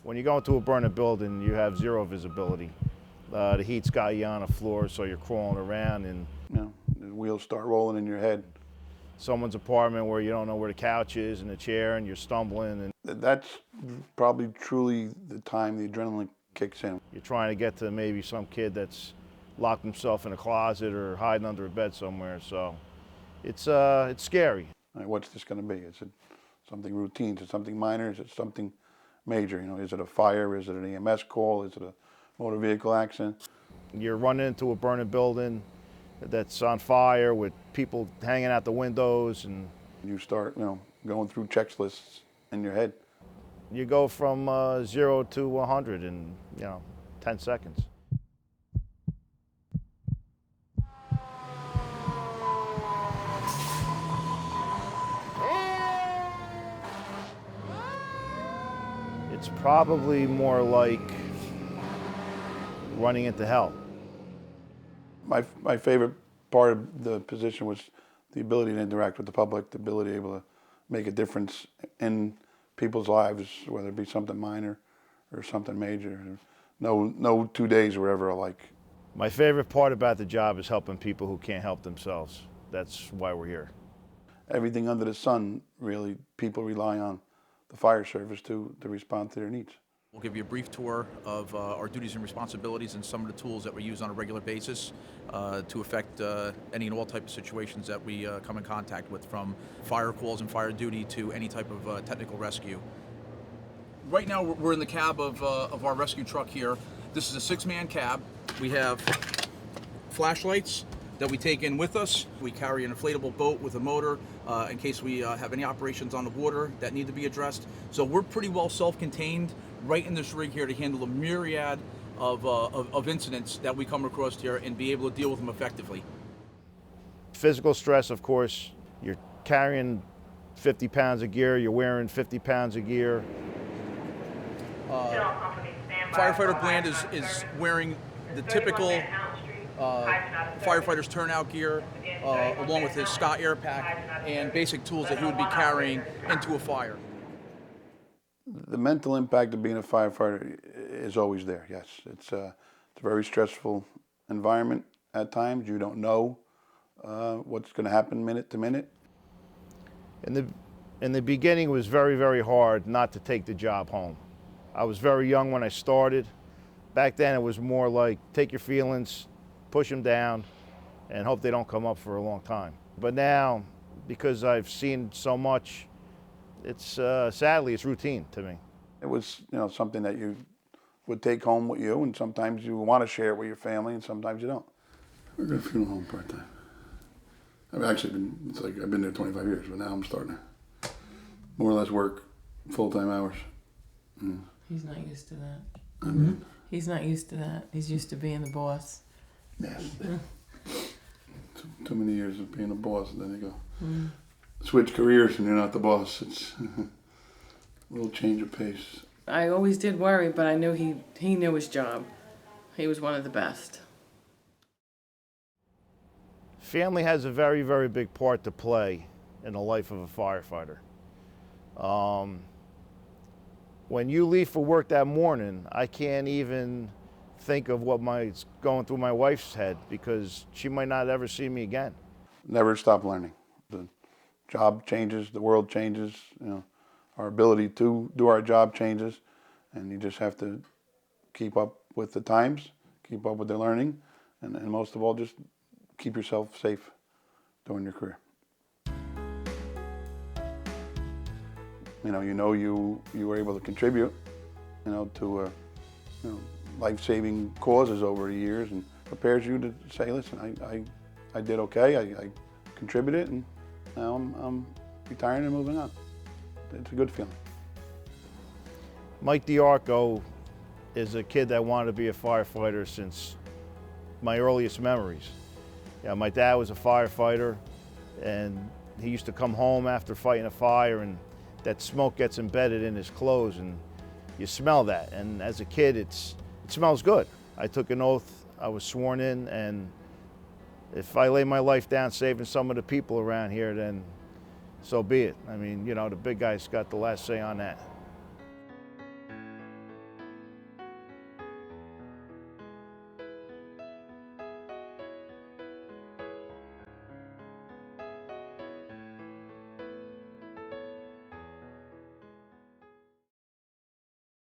When you go into a burning building, you have zero visibility. The heat's got you on the floor, so you're crawling around, and the wheels start rolling in your head. Someone's apartment where you don't know where the couch is and the chair, and you're stumbling. And that's probably truly the time the adrenaline kicks in. You're trying to get to maybe some kid that's locked himself in a closet or hiding under a bed somewhere. So it's scary. What's this going to be? Is it something routine? Is it something minor? Is it something major? Is it a fire? Is it an EMS call? Is it a motor vehicle accident? You're running into a burning building that's on fire with people hanging out the windows, and you start, going through checklists in your head. You go from 0 to 100 in 10 seconds. It's probably more like running into hell. My favorite part of the position was the ability to interact with the public, the ability to be able to make a difference in people's lives, whether it be something minor or something major. No 2 days were ever alike. My favorite part about the job is helping people who can't help themselves. That's why we're here. Everything under the sun, really, people rely on the fire service to respond to their needs. We'll give you a brief tour of our duties and responsibilities and some of the tools that we use on a regular basis to affect any and all type of situations that we come in contact with, from fire calls and fire duty to any type of technical rescue. Right now we're in the cab of our rescue truck here. This is a 6-man cab. We have flashlights that we take in with us. We carry an inflatable boat with a motor in case we have any operations on the water that need to be addressed. So we're pretty well self-contained right in this rig here to handle a myriad of incidents that we come across here and be able to deal with them effectively. Physical stress, of course. You're carrying 50 pounds of gear, you're wearing 50 pounds of gear. Firefighter Bland is wearing the typical firefighter's turnout gear, along with his Scott Air Pack and basic tools that he would be carrying into a fire. The mental impact of being a firefighter is always there, yes. It's a very stressful environment at times. You don't know what's going to happen minute to minute. In the beginning, it was very, very hard not to take the job home. I was very young when I started. Back then, it was more like take your feelings, push them down, and hope they don't come up for a long time. But now, because I've seen so much, it's sadly, it's routine to me. It was, something that you would take home with you, and sometimes you want to share it with your family, and sometimes you don't. We're going to funeral home part-time. I've actually I've been there 25 years, but now I'm starting to more or less work full-time hours. Mm. He's not used to that. Mm-hmm. He's not used to that. He's used to being the boss. Yes. Too many years of being a boss, and then you go switch careers and you're not the boss. It's a little change of pace. I always did worry, but I knew he knew his job. He was one of the best. Family has a very, very big part to play in the life of a firefighter. When you leave for work that morning, I can't even think of what's going through my wife's head, because she might not ever see me again. Never stop learning. The job changes, the world changes, our ability to do our job changes, and you just have to keep up with the times, keep up with the learning, and most of all, just keep yourself safe during your career. You were able to contribute, to life-saving causes over the years, and prepares you to say, listen, I did okay, I contributed, and now I'm retiring and moving on. It's a good feeling. Mike DiArco is a kid that wanted to be a firefighter since my earliest memories. My dad was a firefighter, and he used to come home after fighting a fire, and that smoke gets embedded in his clothes, and you smell that. And as a kid, it smells good. I took an oath, I was sworn in, and if I lay my life down saving some of the people around here, then so be it. I mean, the big guy's got the last say on that.